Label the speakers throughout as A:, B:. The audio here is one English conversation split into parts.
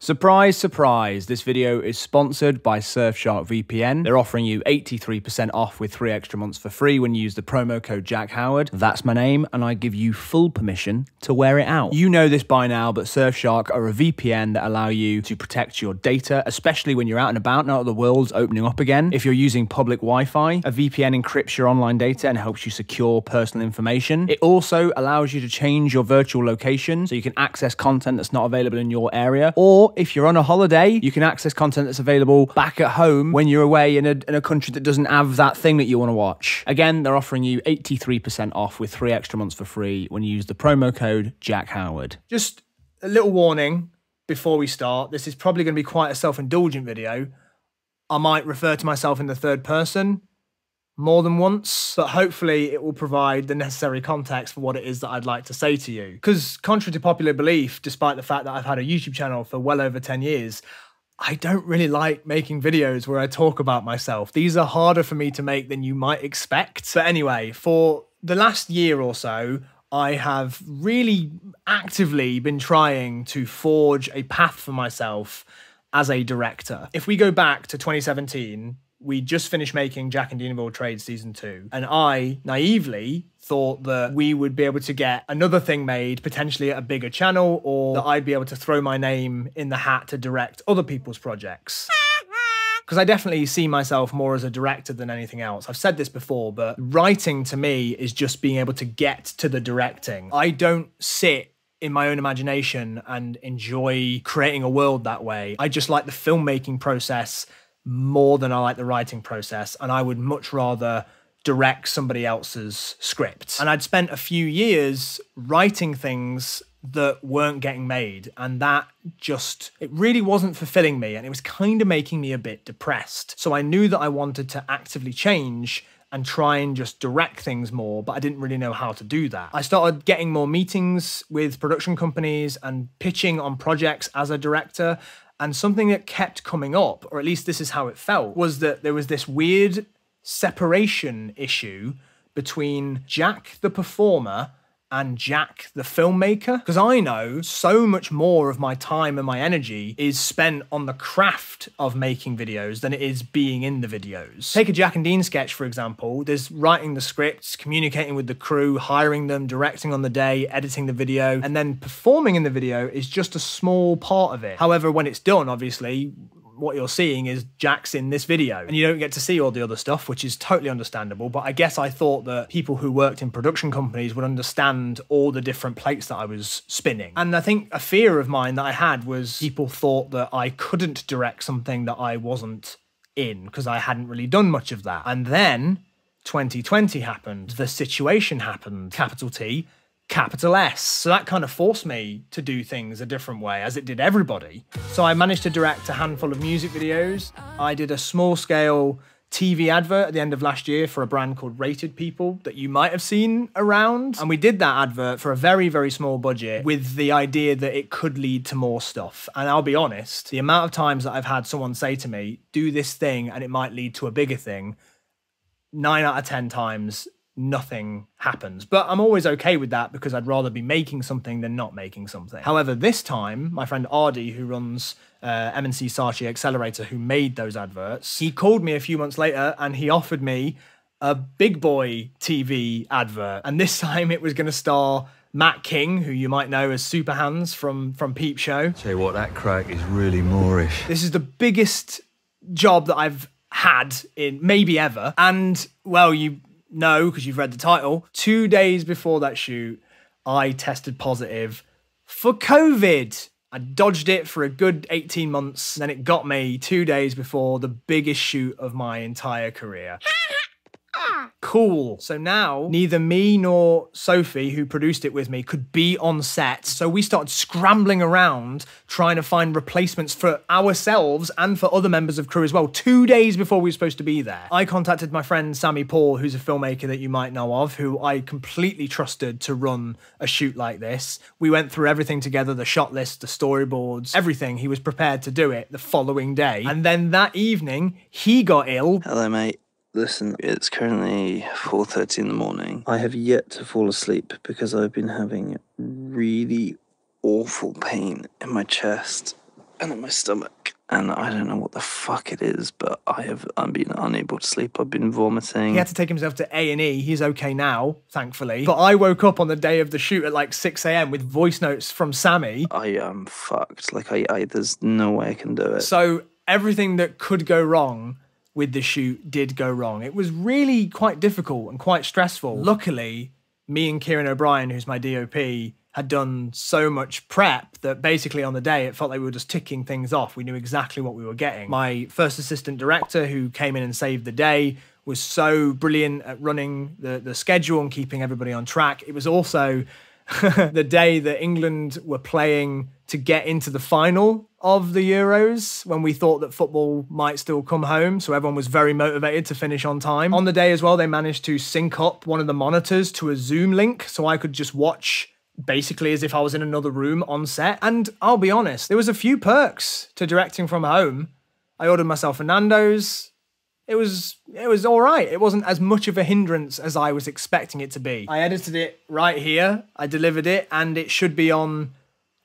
A: Surprise, surprise, this video is sponsored by Surfshark VPN. They're offering you 83% off with 3 extra months for free when you use the promo code Jack Howard. That's my name, and I give you full permission to wear it out. You know this by now, but Surfshark are a VPN that allow you to protect your data, especially when you're out and about now that the world's opening up again. If you're using public Wi-Fi, a VPN encrypts your online data and helps you secure personal information. It also allows you to change your virtual location so you can access content that's not available in your area, or if you're on a holiday, you can access content that's available back at home when you're away in a country that doesn't have that thing that you want to watch. Again, they're offering you 83% off with 3 extra months for free when you use the promo code Jack Howard. Just a little warning before we start. This is probably going to be quite a self-indulgent video. I might refer to myself in the third person more than once, but hopefully it will provide the necessary context for what it is that I'd like to say to you. Because contrary to popular belief, despite the fact that I've had a YouTube channel for well over 10 years, I don't really like making videos where I talk about myself. These are harder for me to make than you might expect. But anyway, for the last year or so, I have really actively been trying to forge a path for myself as a director. If we go back to 2017, we just finished making Jack and Dean of All Trades Season 2, and I naively thought that we would be able to get another thing made, potentially at a bigger channel, or that I'd be able to throw my name in the hat to direct other people's projects. Because I definitely see myself more as a director than anything else. I've said this before, but writing to me is just being able to get to the directing. I don't sit in my own imagination and enjoy creating a world that way. I just like the filmmaking process more than I like the writing process, and I would much rather direct somebody else's script. And I'd spent a few years writing things that weren't getting made, and that just, it really wasn't fulfilling me, and it was kind of making me a bit depressed. So I knew that I wanted to actively change and try and just direct things more, but I didn't really know how to do that. I started getting more meetings with production companies and pitching on projects as a director. And something that kept coming up, or at least this is how it felt, was that there was this weird separation issue between Jack the performer and Jack the filmmaker. Because I know so much more of my time and my energy is spent on the craft of making videos than it is being in the videos. Take a Jack and Dean sketch, for example. There's writing the scripts, communicating with the crew, hiring them, directing on the day, editing the video, and then performing in the video is just a small part of it. However, when it's done, obviously, what you're seeing is Jack's in this video, and you don't get to see all the other stuff, which is totally understandable. But I guess I thought that people who worked in production companies would understand all the different plates that I was spinning. And I think a fear of mine that I had was people thought that I couldn't direct something that I wasn't in, because I hadn't really done much of that. And then 2020 happened. The situation happened. Capital T, capital S. So that kind of forced me to do things a different way, as it did everybody. So I managed to direct a handful of music videos. I did a small-scale TV advert at the end of last year for a brand called Rated People that you might have seen around. And we did that advert for a very, very small budget with the idea that it could lead to more stuff. And I'll be honest, the amount of times that I've had someone say to me, do this thing and it might lead to a bigger thing, 9 out of 10 times, nothing happens. But I'm always okay with that because I'd rather be making something than not making something. However, this time, my friend Ardy, who runs M&C Saatchi Accelerator, who made those adverts, he called me a few months later and he offered me a big boy TV advert. And this time it was going to star Matt King, who you might know as Super Hands from Peep Show.
B: Tell you what, that crack is really Moorish.
A: This is the biggest job that I've had in maybe ever. And, well, you know, because you've read the title, 2 days before that shoot, I tested positive for COVID. I dodged it for a good 18 months, then it got me 2 days before the biggest shoot of my entire career. Cool. So now, neither me nor Sophie, who produced it with me, could be on set. So we started scrambling around trying to find replacements for ourselves and for other members of crew as well, 2 days before we were supposed to be there. I contacted my friend Sammy Paul, who's a filmmaker that you might know of, who I completely trusted to run a shoot like this. We went through everything together, the shot list, the storyboards, everything. He was prepared to do it the following day. And then that evening, he got ill.
C: Hello, mate. Listen, it's currently 4:30 in the morning. I have yet to fall asleep because I've been having really awful pain in my chest and in my stomach. And I don't know what the fuck it is, but I'm being unable to sleep. I've been vomiting.
A: He had to take himself to A&E. He's okay now, thankfully. But I woke up on the day of the shoot at like 6 AM with voice notes from Sammy.
C: I am fucked. Like, there's no way I can do it.
A: So everything that could go wrong with the shoot did go wrong. It was really quite difficult and quite stressful. Luckily, me and Kieran O'Brien, who's my DOP, had done so much prep that basically on the day it felt like we were just ticking things off. We knew exactly what we were getting. My first assistant director, who came in and saved the day, was so brilliant at running the schedule and keeping everybody on track. It was also the day that England were playing to get into the final of the Euros, when we thought that football might still come home, so everyone was very motivated to finish on time. On the day as well, they managed to sync up one of the monitors to a Zoom link, so I could just watch basically as if I was in another room on set. And I'll be honest, there was a few perks to directing from home. I ordered myself a Nando's. It was all right. It wasn't as much of a hindrance as I was expecting it to be. I edited it right here, I delivered it, and it should be on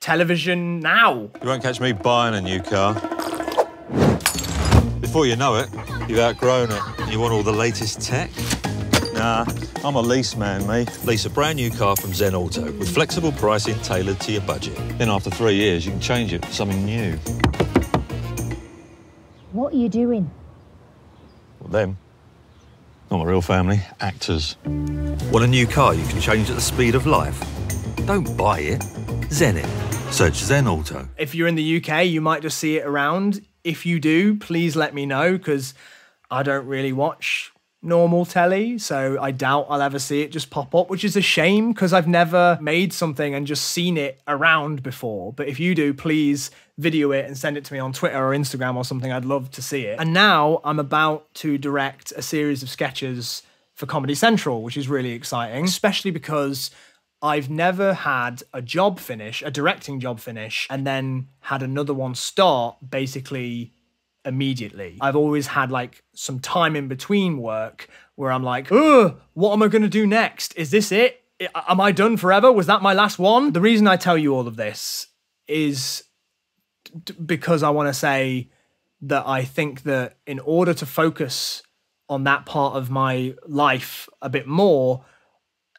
A: television now.
B: You won't catch me buying a new car. Before you know it, you've outgrown it. You want all the latest tech? Nah, I'm a lease man, mate.
D: Lease a brand new car from Zen Auto with flexible pricing tailored to your budget.
B: Then after 3 years, you can change it for something new.
E: What are you doing?
B: Well, them. Not my real family, actors.
D: Want a new car you can change at the speed of life? Don't buy it, Zen it. Search Zen Auto.
A: If you're in the UK, you might just see it around. If you do, please let me know, because I don't really watch normal telly, so I doubt I'll ever see it just pop up, which is a shame because I've never made something and just seen it around before. But if you do, please video it and send it to me on Twitter or Instagram or something. I'd love to see it. And now I'm about to direct a series of sketches for Comedy Central, which is really exciting, especially because I've never had a job finish, a directing job finish, and then had another one start basically immediately. I've always had like some time in between work where I'm like, ugh, what am I going to do next? Is this it? Am I done forever? Was that my last one? The reason I tell you all of this is because I want to say that I think that in order to focus on that part of my life a bit more,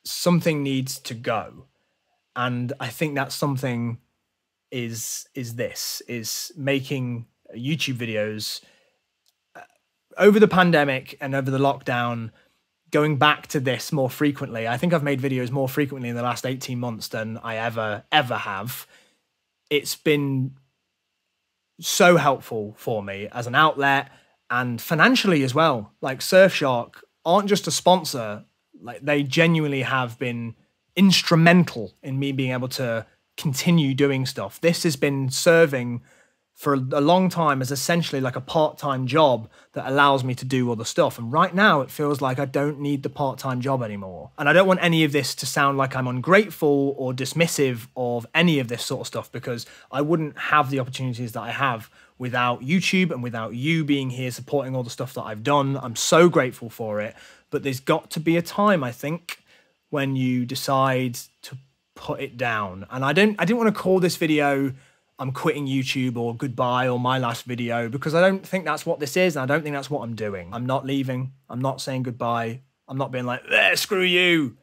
A: something needs to go. And I think that something is making YouTube videos. Over the pandemic and over the lockdown, going back to this more frequently. I think I've made videos more frequently in the last 18 months than I ever have. It's been so helpful for me as an outlet and financially as well. Like Surfshark aren't just a sponsor, like they genuinely have been instrumental in me being able to continue doing stuff. This has been serving for a long time as essentially like a part-time job that allows me to do other stuff. And right now it feels like I don't need the part-time job anymore. And I don't want any of this to sound like I'm ungrateful or dismissive of any of this sort of stuff, because I wouldn't have the opportunities that I have without YouTube and without you being here supporting all the stuff that I've done. I'm so grateful for it. But there's got to be a time, I think, when you decide to put it down. And I didn't want to call this video I'm quitting YouTube or goodbye or my last video, because I don't think that's what this is, and I don't think that's what I'm doing. I'm not leaving. I'm not saying goodbye. I'm not being like, screw you.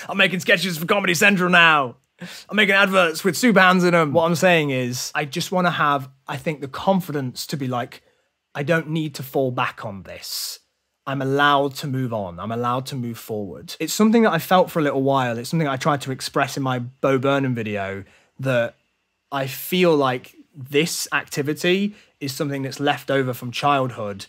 A: I'm making sketches for Comedy Central now. I'm making adverts with super hands in them. What I'm saying is I just want to have, I think, the confidence to be like, I don't need to fall back on this. I'm allowed to move on. I'm allowed to move forward. It's something that I felt for a little while. It's something I tried to express in my Bo Burnham video, that I feel like this activity is something that's left over from childhood,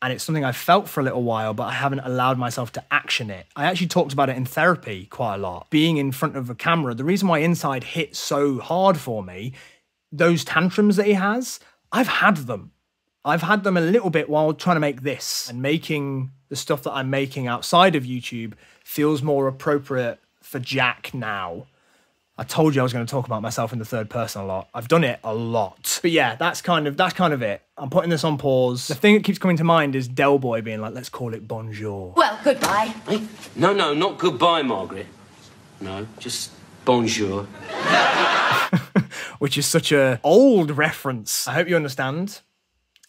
A: and it's something I've felt for a little while, but I haven't allowed myself to action it. I actually talked about it in therapy quite a lot. Being in front of a camera, the reason why Inside hit so hard for me, those tantrums that he has, I've had them. I've had them a little bit while trying to make this, and making the stuff that I'm making outside of YouTube feels more appropriate for Jack now. I told you I was going to talk about myself in the third person a lot. I've done it a lot. But yeah, that's kind of it. I'm putting this on pause. The thing that keeps coming to mind is Del Boy being like, let's call it bonjour.
F: Well, goodbye.
G: Hey, no, not goodbye, Margaret. No, just bonjour.
A: which is such a old reference. I hope you understand.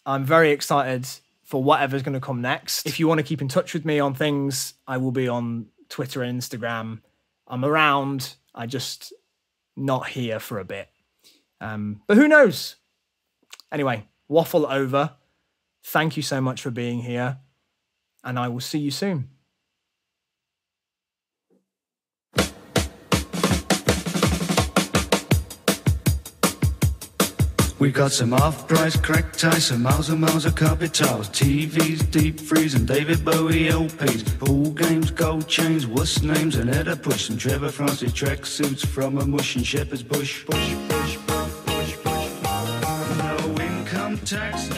A: I'm very excited for whatever's going to come next. If you want to keep in touch with me on things, I will be on Twitter and Instagram. I'm around. I just not here for a bit. But who knows? Anyway, waffle over. Thank you so much for being here, and I will see you soon.
E: We got some off-price crack ties, some miles and miles of carpet tiles, TVs, deep freeze and David Bowie LPs, pool games, gold chains, wuss names and header push, some Trevor Francis track suits from a mush and shepherd's bush. No income tax.